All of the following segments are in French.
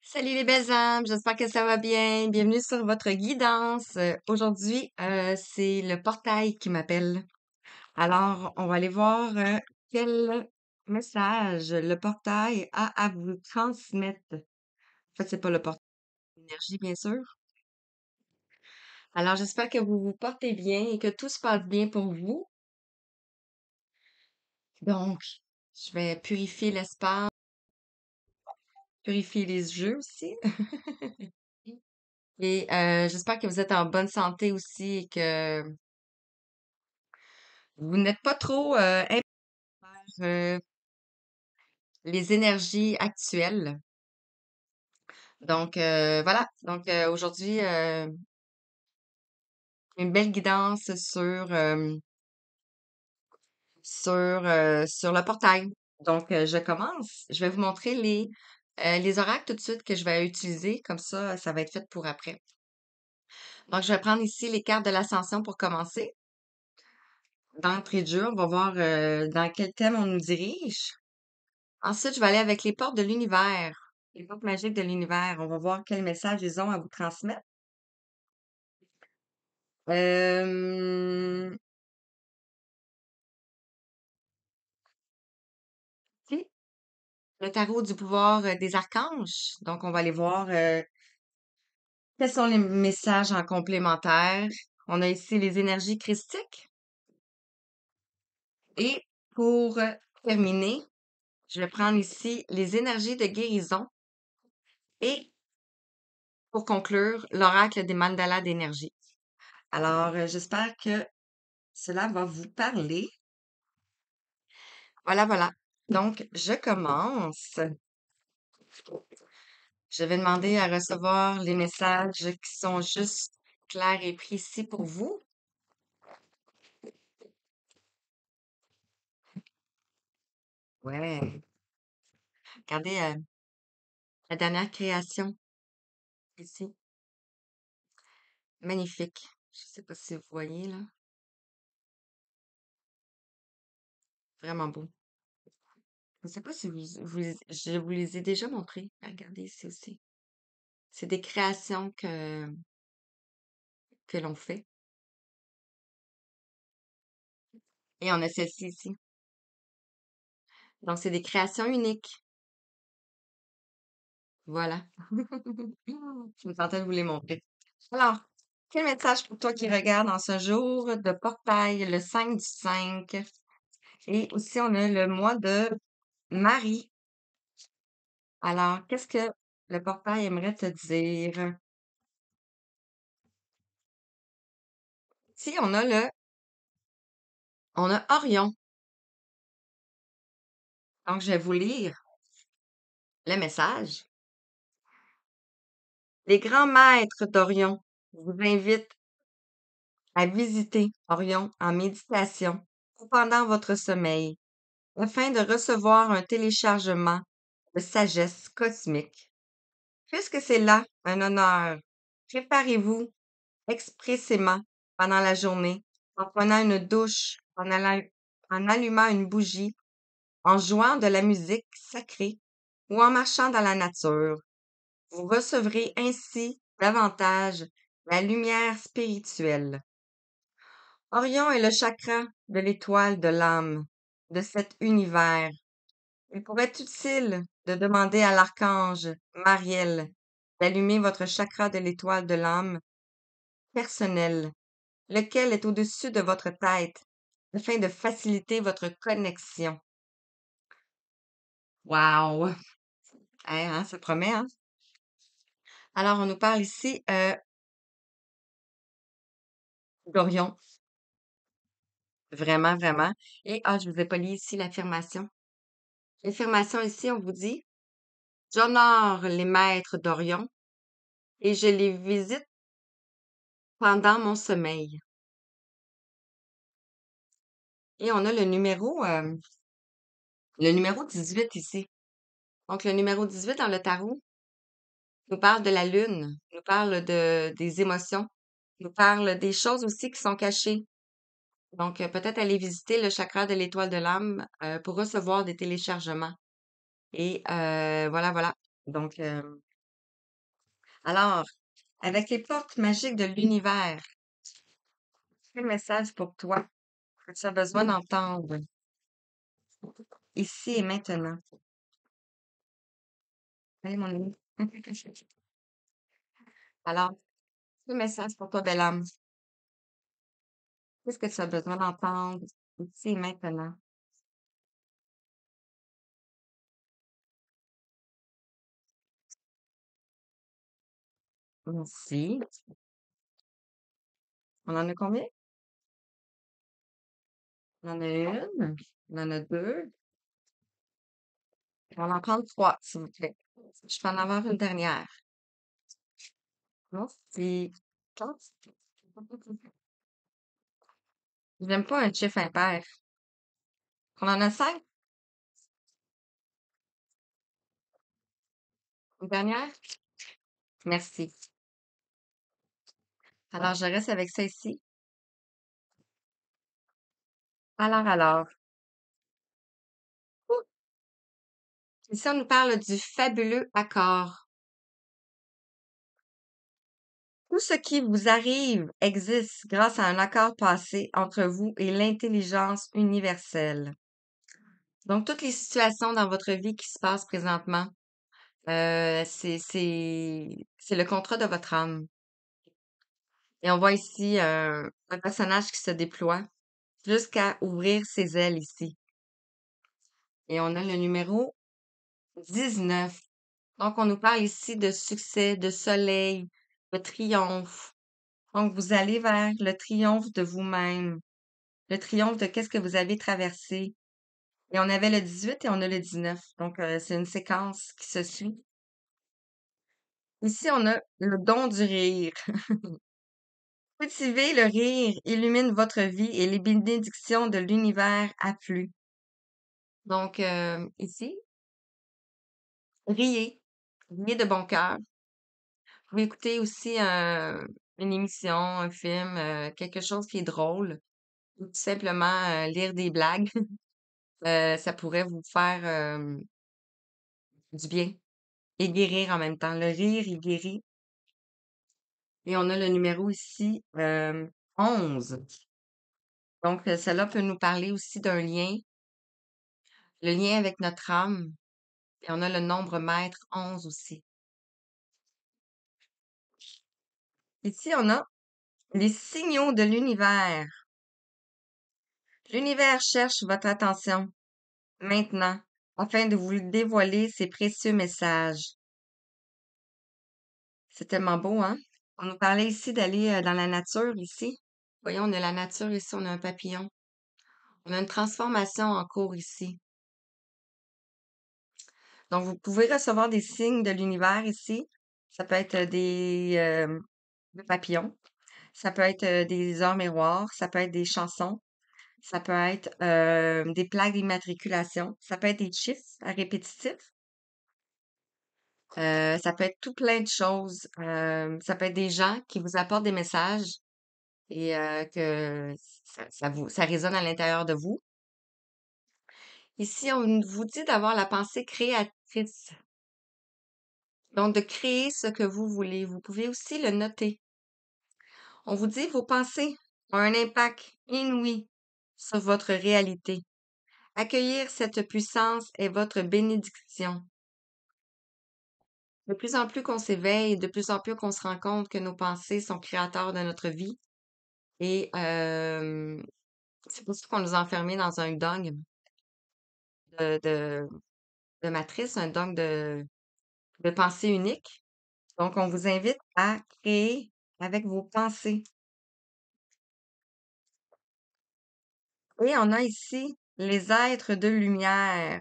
Salut les belles âmes, j'espère que ça va bien. Bienvenue sur votre guidance. Aujourd'hui, c'est le portail qui m'appelle. Alors, on va aller voir quel message le portail a à vous transmettre. En fait, c'est pas le portail d'énergie, bien sûr. Alors, j'espère que vous vous portez bien et que tout se passe bien pour vous. Donc, je vais purifier l'espace, purifier les yeux aussi. Et j'espère que vous êtes en bonne santé aussi et que vous n'êtes pas trop euh, les énergies actuelles. Donc, voilà. Donc, aujourd'hui, une belle guidance sur le portail. Donc, je commence. Je vais vous montrer les oracles tout de suite que je vais utiliser. Comme ça va être fait pour après. Donc, je vais prendre ici les cartes de l'ascension pour commencer. D'entrée de jeu, on va voir dans quel thème on nous dirige. Ensuite, je vais aller avec les portes de l'univers, les portes magiques de l'univers. On va voir quel message ils ont à vous transmettre. Euh, si, le tarot du pouvoir des archanges. Donc, on va aller voir quels sont les messages en complémentaire. On a ici les énergies christiques. Et pour terminer, je vais prendre ici les énergies de guérison. Et pour conclure, l'oracle des mandalas d'énergie. Alors, j'espère que cela va vous parler. Voilà, voilà. Donc, je commence. Je vais demander à recevoir les messages qui sont juste clairs et précis pour vous. Ouais. Regardez la dernière création ici. Magnifique. Je sais pas si vous voyez là. Vraiment beau. Je sais pas si je vous les ai déjà montrés. Regardez ici aussi. C'est des créations que l'on fait. Et on a celle-ci ici. Donc, c'est des créations uniques. Voilà. Je me sentais de vous les montrer. Alors, quel message pour toi qui regarde en ce jour de portail, le 5 du 5? Et aussi, on a le mois de Marie. Alors, qu'est-ce que le portail aimerait te dire? Si, on a Orion. Donc, je vais vous lire le message. Les grands maîtres d'Orion vous invitent à visiter Orion en méditation ou pendant votre sommeil afin de recevoir un téléchargement de sagesse cosmique. Puisque c'est là un honneur, préparez-vous expressément pendant la journée en prenant une douche, en allumant une bougie, en jouant de la musique sacrée ou en marchant dans la nature. Vous recevrez ainsi davantage la lumière spirituelle. Orion est le chakra de l'étoile de l'âme de cet univers. Il pourrait être utile de demander à l'archange Mariel d'allumer votre chakra de l'étoile de l'âme personnel, lequel est au-dessus de votre tête, afin de faciliter votre connexion. Wow! Hein, ça promet, hein? Alors, on nous parle ici d'Orion. Vraiment, vraiment. Et, je vous ai pas lu ici l'affirmation. L'affirmation ici, on vous dit, j'honore les maîtres d'Orion et je les visite pendant mon sommeil. Et on a le numéro 18 ici. Donc, le numéro 18 dans le tarot nous parle de la lune, nous parle des émotions, nous parle des choses aussi qui sont cachées. Donc, peut-être aller visiter le chakra de l'étoile de l'âme pour recevoir des téléchargements. Et voilà, voilà. Donc, Alors, avec les portes magiques de l'univers, quel message pour toi que tu as besoin d'entendre ici et maintenant? Allez, mon ami. Alors, quel message pour toi, belle âme? Qu'est-ce que tu as besoin d'entendre ici et maintenant? Merci. On en a combien? On en a une, on en a deux. On va en prendre trois, s'il vous plaît. Je peux en avoir une dernière. Merci. Quatre. J'aime pas un chiffre impair. On en a cinq? Une dernière? Merci. Alors, je reste avec ça ici. Alors. Oh, ici, on nous parle du fabuleux accord. Tout ce qui vous arrive existe grâce à un accord passé entre vous et l'intelligence universelle. Donc, toutes les situations dans votre vie qui se passent présentement, c'est le contrat de votre âme. Et on voit ici un personnage qui se déploie jusqu'à ouvrir ses ailes ici. Et on a le numéro 19. Donc, on nous parle ici de succès, de soleil, de triomphe. Donc, vous allez vers le triomphe de vous-même, le triomphe de qu'est-ce que vous avez traversé. Et on avait le 18 et on a le 19. Donc, c'est une séquence qui se suit. Ici, on a le don du rire. Cultivez le rire, illumine votre vie et les bénédictions de l'univers affluent. Donc, ici, riez, riez de bon cœur. Vous pouvez écouter aussi une émission, un film, quelque chose qui est drôle, ou tout simplement lire des blagues. Ça pourrait vous faire du bien et guérir en même temps. Le rire, il guérit. Et on a le numéro ici, 11. Donc, cela peut nous parler aussi d'un lien, le lien avec notre âme. Et on a le nombre maître 11 aussi. Ici, on a les signaux de l'univers. L'univers cherche votre attention maintenant afin de vous dévoiler ses précieux messages. C'est tellement beau, hein? On nous parlait ici d'aller dans la nature ici. Voyons, on a la nature ici, on a un papillon. On a une transformation en cours ici. Donc, vous pouvez recevoir des signes de l'univers ici. Ça peut être des papillons. Ça peut être des heures miroirs. Ça peut être des chansons. Ça peut être des plaques d'immatriculation. Ça peut être des chiffres à répétitifs. Ça peut être tout plein de choses. Ça peut être des gens qui vous apportent des messages et que ça résonne à l'intérieur de vous. Ici, on vous dit d'avoir la pensée créatrice. Donc, de créer ce que vous voulez. Vous pouvez aussi le noter. On vous dit vos pensées ont un impact inouï sur votre réalité. Accueillir cette puissance est votre bénédiction. De plus en plus qu'on s'éveille, de plus en plus qu'on se rend compte que nos pensées sont créateurs de notre vie. Et c'est pour ça qu'on nous a enfermés dans un dogme de, de, de matrice, un dogme de pensée unique. Donc, on vous invite à créer avec vos pensées. Et on a ici les êtres de lumière.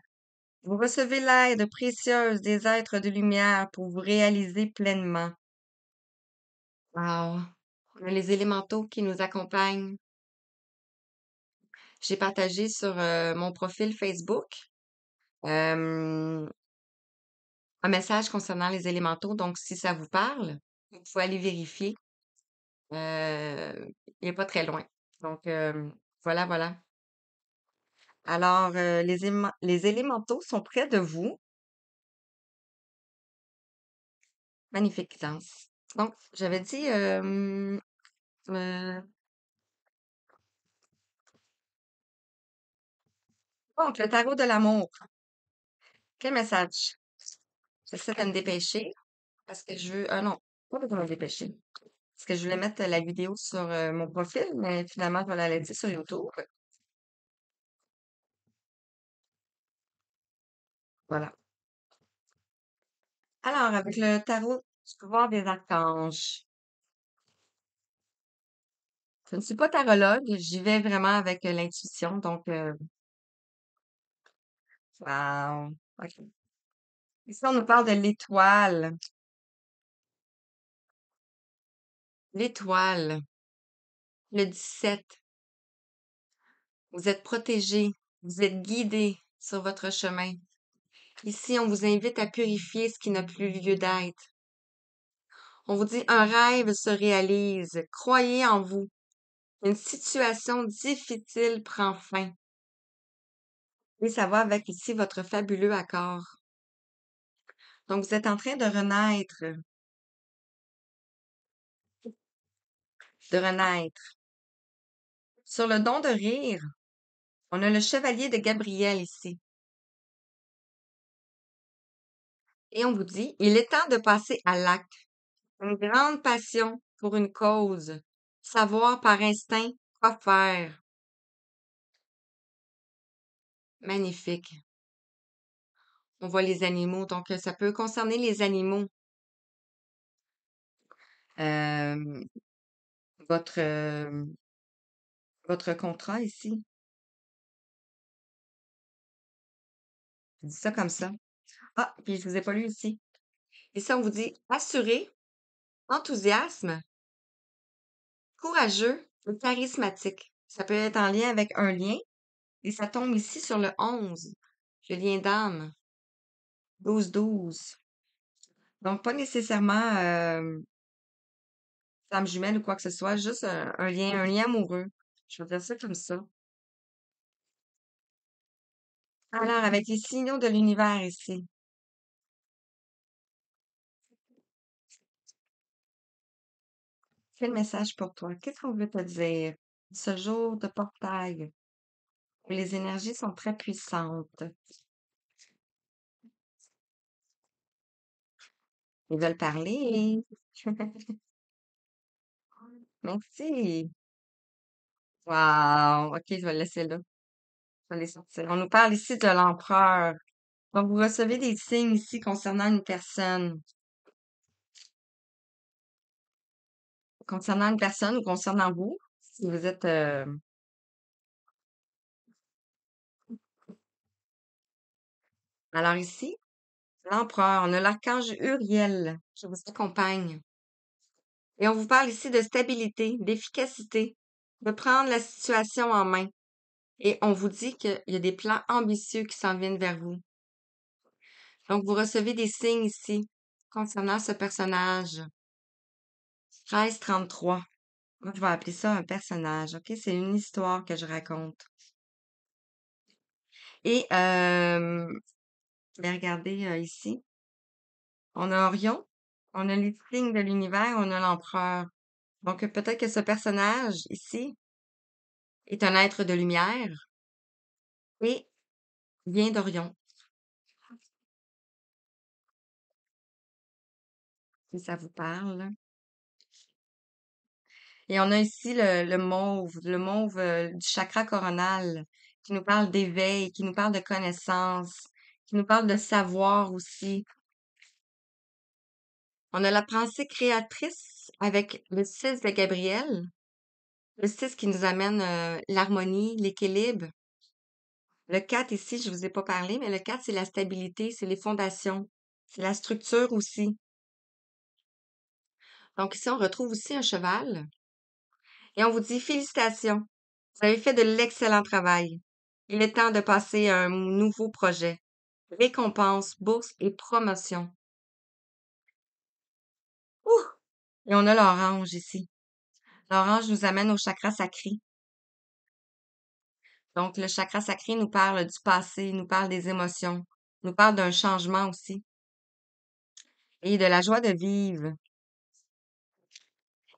Vous recevez l'aide précieuse des êtres de lumière pour vous réaliser pleinement. Wow! On a les élémentaux qui nous accompagnent. J'ai partagé sur mon profil Facebook euh, un message concernant les élémentaux. Donc, si ça vous parle, vous pouvez aller vérifier. Il n'est pas très loin. Donc, voilà. Alors, les élémentaux sont près de vous. Magnifique guidance. Donc, j'avais dit, euh, donc, le tarot de l'amour. Quel message? J'essaie de me dépêcher parce que je veux. Ah non, pas besoin de me dépêcher. Parce que je voulais mettre la vidéo sur mon profil, mais finalement, je vais la laisser sur YouTube. Voilà. Alors, avec le tarot du pouvoir des archanges. Je ne suis pas tarologue, j'y vais vraiment avec l'intuition. Donc, wow. OK. Ici, on nous parle de l'étoile. L'étoile, le 17. Vous êtes protégé, vous êtes guidé sur votre chemin. Ici, on vous invite à purifier ce qui n'a plus lieu d'être. On vous dit un rêve se réalise. Croyez en vous. Une situation difficile prend fin. Et ça va avec ici votre fabuleux accord. Donc, vous êtes en train de renaître, de renaître. Sur le don de rire, on a le chevalier de Gabriel ici. Et on vous dit, il est temps de passer à l'acte. Une grande passion pour une cause. Savoir par instinct quoi faire. Magnifique. On voit les animaux, donc ça peut concerner les animaux. Euh, votre contrat ici. Je dis ça comme ça. Ah, puis je vous ai pas lu ici. Ici, on vous dit assuré, enthousiasme, courageux ou charismatique. Ça peut être en lien avec un lien. Et ça tombe ici sur le 11, le lien d'âme, 12-12. Donc, pas nécessairement flamme jumelle ou quoi que ce soit, juste un lien amoureux. Je vais dire ça comme ça. Alors, avec les signaux de l'univers ici, quel message pour toi? Qu'est-ce qu'on veut te dire? Ce jour de portail, où les énergies sont très puissantes. Ils veulent parler. Merci. Wow. OK, je vais le laisser là. Je vais les sortir. On nous parle ici de l'empereur. Donc, vous recevez des signes ici concernant une personne. Concernant une personne ou concernant vous, si vous êtes... Alors ici, l'empereur, on a l'archange Uriel qui vous accompagne. Et on vous parle ici de stabilité, d'efficacité, de prendre la situation en main. Et on vous dit qu'il y a des plans ambitieux qui s'en viennent vers vous. Donc, vous recevez des signes ici concernant ce personnage. 1333. Moi, je vais appeler ça un personnage, OK? C'est une histoire que je raconte. Et, je vais regarder ici. On a Orion, on a les signes de l'univers, on a l'empereur. Donc, peut-être que ce personnage ici est un être de lumière et vient d'Orion, si ça vous parle. Et on a ici le mauve du chakra coronal, qui nous parle d'éveil, qui nous parle de connaissance, qui nous parle de savoir aussi. On a la pensée créatrice avec le 6 de Gabriel, le 6 qui nous amène l'harmonie, l'équilibre. Le 4 ici, je vous ai pas parlé, mais le 4 c'est la stabilité, c'est les fondations, c'est la structure aussi. Donc ici, on retrouve aussi un cheval et on vous dit félicitations, vous avez fait de l'excellent travail. Il est temps de passer à un nouveau projet. Récompense, bourse et promotion. Ouh! Et on a l'orange ici. L'orange nous amène au chakra sacré. Donc, le chakra sacré nous parle du passé, nous parle des émotions, nous parle d'un changement aussi. et de la joie de vivre.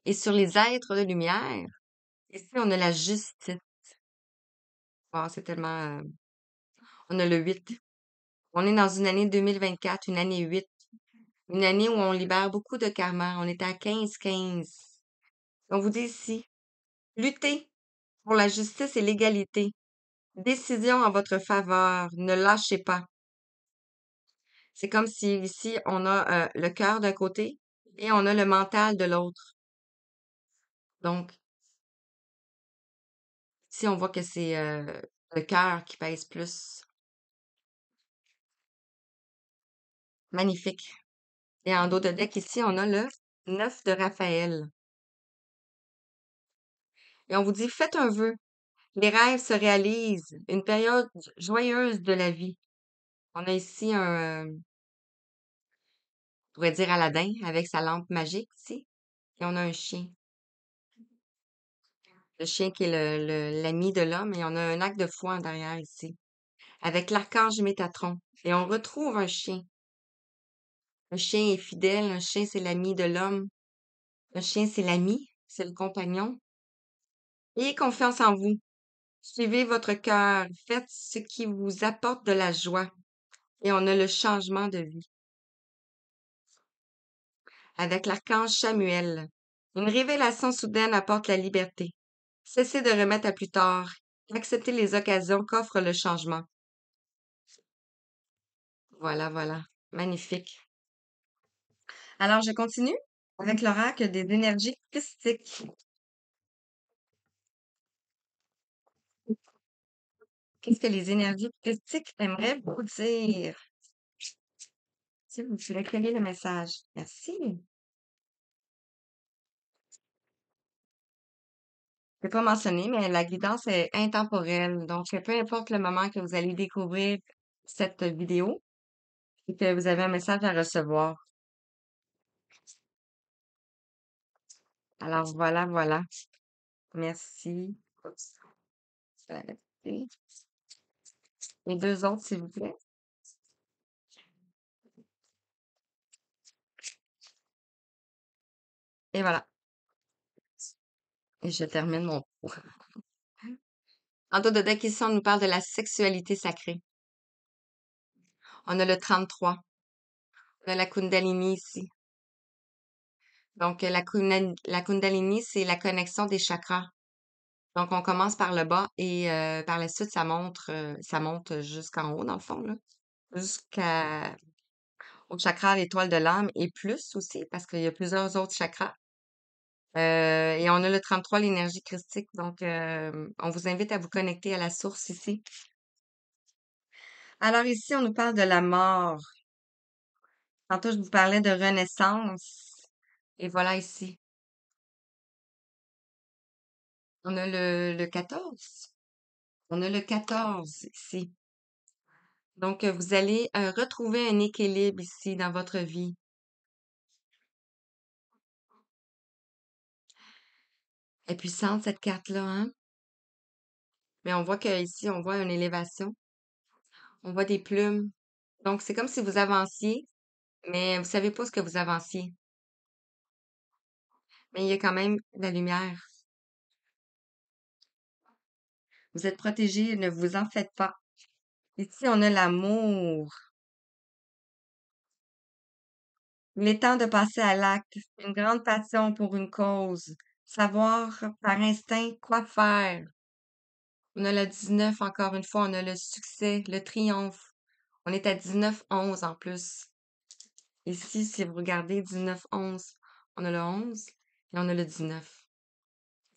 Et sur les êtres de lumière, ici, on a la justice. Wow, c'est tellement... on a le 8. On est dans une année 2024, une année 8. Une année où on libère beaucoup de karma. On est à 15-15. On vous dit ici, luttez pour la justice et l'égalité. Décision en votre faveur. Ne lâchez pas. C'est comme si ici, on a le cœur d'un côté et on a le mental de l'autre. Donc, ici, on voit que c'est le cœur qui pèse plus. Magnifique. Et en dos de deck, ici, on a le 9 de Raphaël. Et on vous dit, faites un vœu. Les rêves se réalisent. Une période joyeuse de la vie. On a ici on pourrait dire Aladdin avec sa lampe magique ici. Et on a un chien. Le chien qui est l'ami de l'homme. Et on a un acte de foi en derrière ici. Avec l'archange Métatron. Et on retrouve un chien. Un chien est fidèle. Un chien, c'est l'ami de l'homme. Un chien, c'est l'ami. C'est le compagnon. Ayez confiance en vous. Suivez votre cœur. Faites ce qui vous apporte de la joie. Et on a le changement de vie. Avec l'archange Samuel. Une révélation soudaine apporte la liberté. Cessez de remettre à plus tard. Acceptez les occasions qu'offre le changement. Voilà, voilà. Magnifique. Alors, je continue avec l'oracle des énergies christiques. Qu'est-ce que les énergies christiques aimeraient vous dire? Si vous voulez coller le message. Merci. Je ne pas mentionner, mais la guidance est intemporelle. Donc, peu importe le moment que vous allez découvrir cette vidéo et que vous avez un message à recevoir. Alors, voilà, voilà. Merci. Oups. Les deux autres, s'il vous plaît. Et voilà. Et je termine mon cours. En dos de deck, ici, on nous parle de la sexualité sacrée. On a le 33. On a la Kundalini ici. Donc, la Kundalini, c'est la connexion des chakras. Donc, on commence par le bas et par la suite, ça monte jusqu'en haut, dans le fond, là. Au chakra, l'étoile de l'âme et plus aussi, parce qu'il y a plusieurs autres chakras. Et on a le 33, l'énergie christique. Donc, on vous invite à vous connecter à la source ici. Alors ici, on nous parle de la mort. Tantôt, je vous parlais de renaissance. Et voilà ici. On a le 14. On a le 14 ici. Donc, vous allez retrouver un équilibre ici dans votre vie. Elle est puissante, cette carte-là, hein? Mais on voit qu'ici, on voit une élévation. On voit des plumes. Donc, c'est comme si vous avanciez, mais vous savez pas ce que vous avanciez. Mais il y a quand même de la lumière. Vous êtes protégés, ne vous en faites pas. Ici, on a l'amour. Il est temps de passer à l'acte. Une grande passion pour une cause. Savoir par instinct quoi faire. On a le 19, encore une fois, on a le succès, le triomphe. On est à 19-11 en plus. Ici, si vous regardez 19-11, on a le 11 et on a le 19.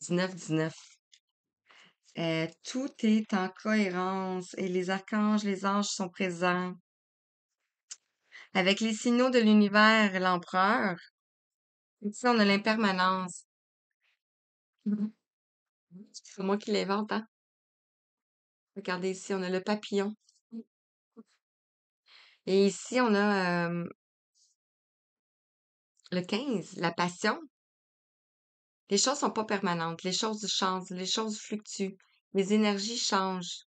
19-19. Tout est en cohérence et les archanges, les anges sont présents. Avec les signaux de l'univers et l'empereur, ici, on a l'impermanence. Mhm. C'est moi qui l'invente, hein? Regardez ici, on a le papillon. Et ici, on a le 15, la passion. Les choses sont pas permanentes, les choses changent, les choses fluctuent, les énergies changent.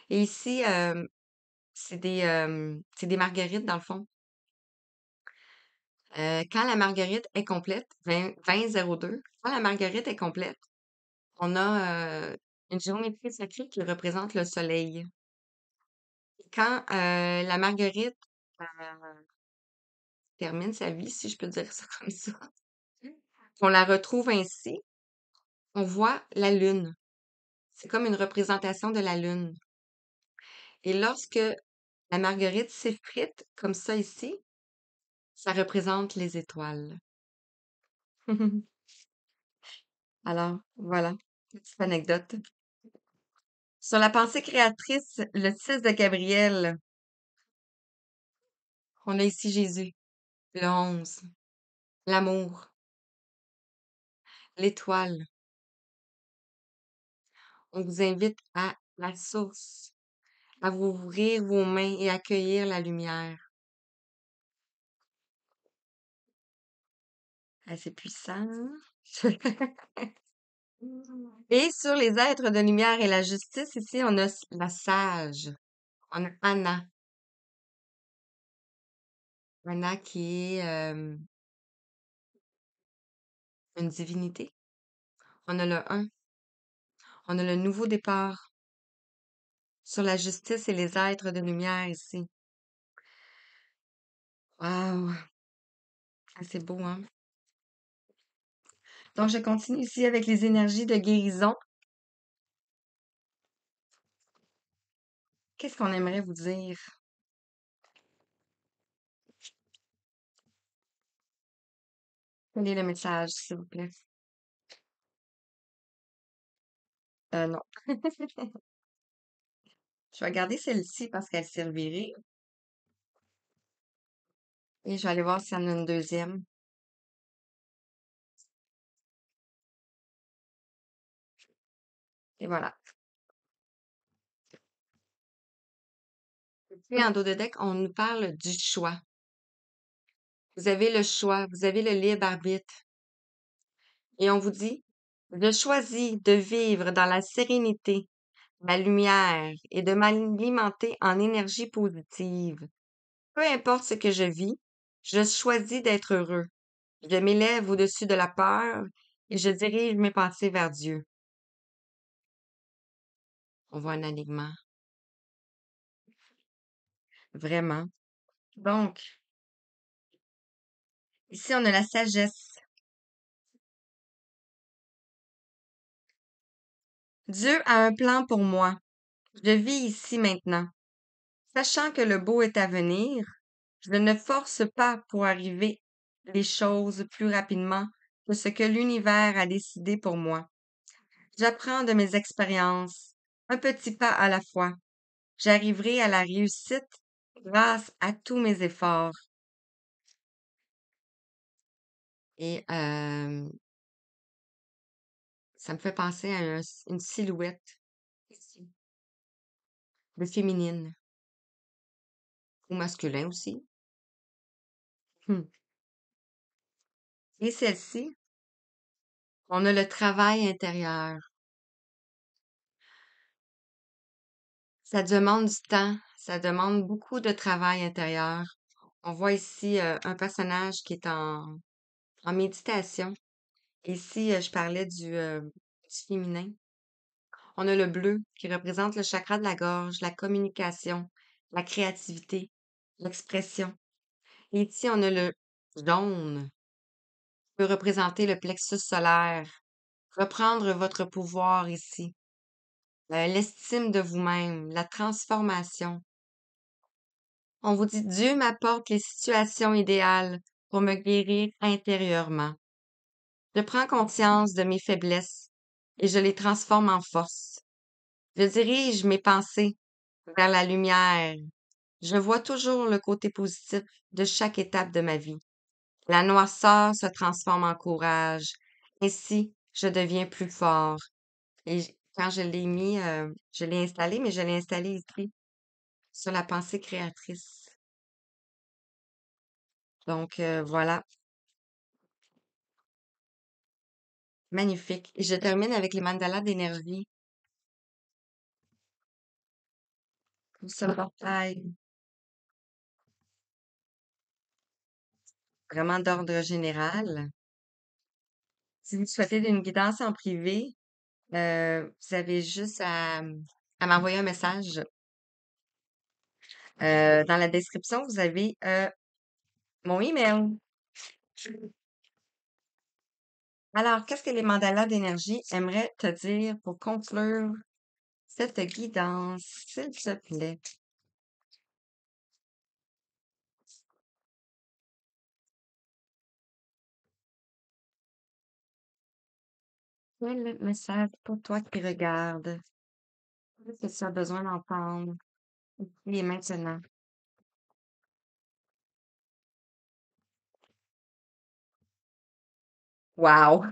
Et ici, c'est des marguerites dans le fond. Quand la marguerite est complète, 2002, quand la marguerite est complète, on a une géométrie sacrée qui représente le soleil. Quand la marguerite termine sa vie, si je peux dire ça comme ça, on la retrouve ainsi, on voit la lune. C'est comme une représentation de la lune. Et lorsque la marguerite s'effrite comme ça ici, ça représente les étoiles. Alors, voilà, petite anecdote. Sur la pensée créatrice, le 6 de Gabriel, on a ici Jésus. Le 11, l'amour, l'étoile. On vous invite à la source, à vous ouvrir vos mains et accueillir la lumière. Ah, c'est puissant, hein? Et sur les êtres de lumière et la justice, ici, on a la sage. On a Anna. Anna qui est une divinité. On a le 1. On a le nouveau départ sur la justice et les êtres de lumière ici. Waouh! Ah, c'est beau, hein? Donc, je continue ici avec les énergies de guérison. Qu'est-ce qu'on aimerait vous dire? Quel est le message, s'il vous plaît? Non. Je vais garder celle-ci parce qu'elle servirait. Et je vais aller voir s'il y en a une deuxième. Et voilà. Puis en dos de deck, on nous parle du choix. Vous avez le choix, vous avez le libre arbitre. Et on vous dit, je choisis de vivre dans la sérénité, la lumière et de m'alimenter en énergie positive. Peu importe ce que je vis, je choisis d'être heureux. Je m'élève au-dessus de la peur et je dirige mes pensées vers Dieu. On voit un alignement. Vraiment. Donc, ici, on a la sagesse. Dieu a un plan pour moi. Je vis ici maintenant. Sachant que le beau est à venir, je ne force pas pour arriver les choses plus rapidement que ce que l'univers a décidé pour moi. J'apprends de mes expériences, un petit pas à la fois. J'arriverai à la réussite grâce à tous mes efforts. Et ça me fait penser à une silhouette ici, de féminine ou masculin aussi. Hmm. Et celle-ci, on a le travail intérieur. Ça demande du temps, ça demande beaucoup de travail intérieur. On voit ici un personnage qui est en méditation. Ici, je parlais du féminin. On a le bleu qui représente le chakra de la gorge, la communication, la créativité, l'expression. Et ici, on a le jaune qui peut représenter le plexus solaire. Reprendre votre pouvoir ici. L'estime de vous-même, la transformation. On vous dit, Dieu m'apporte les situations idéales pour me guérir intérieurement. Je prends conscience de mes faiblesses et je les transforme en force. Je dirige mes pensées vers la lumière. Je vois toujours le côté positif de chaque étape de ma vie. La noirceur se transforme en courage. Ainsi, je deviens plus fort. Et quand je l'ai mis, je l'ai installé, mais je l'ai installé ici, sur la pensée créatrice. Donc, voilà, magnifique. Et je termine avec les mandalas d'énergie pour ce portail. vraiment d'ordre général. Si vous souhaitez une guidance en privé, vous avez juste à m'envoyer un message. Dans la description, vous avez, mon email. Alors, qu'est-ce que les mandalas d'énergie aimeraient te dire pour conclure cette guidance, s'il te plaît? Quel message pour toi qui regarde? Qu'est-ce que tu as besoin d'entendre ici et maintenant? Wow!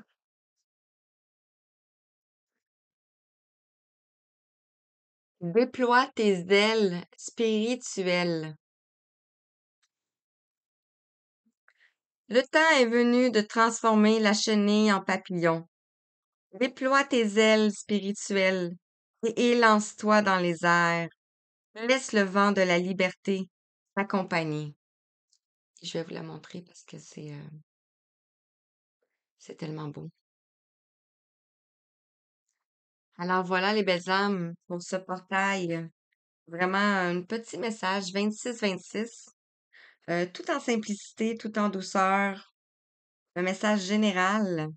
Déploie tes ailes spirituelles. Le temps est venu de transformer la chenille en papillon. Déploie tes ailes spirituelles et élance-toi dans les airs. Laisse le vent de la liberté t'accompagner. Je vais vous la montrer parce que c'est tellement beau. Alors voilà les belles âmes pour ce portail. Vraiment un petit message 26-26, tout en simplicité, tout en douceur. Un message général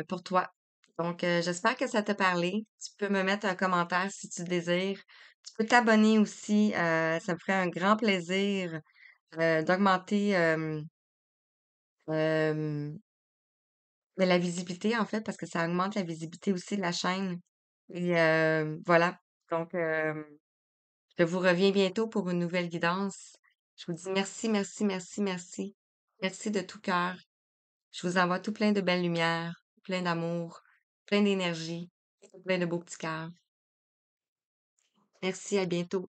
pour toi. Donc, j'espère que ça t'a parlé. Tu peux me mettre un commentaire si tu désires. Tu peux t'abonner aussi. Ça me ferait un grand plaisir d'augmenter euh, de la visibilité, en fait, parce que ça augmente la visibilité aussi de la chaîne. Et voilà. Donc, je vous reviens bientôt pour une nouvelle guidance. Je vous dis merci, merci, merci, merci. Merci de tout cœur. Je vous envoie tout plein de belles lumières, plein d'amour, plein d'énergie, plein de beaux petits cœurs. Merci, à bientôt.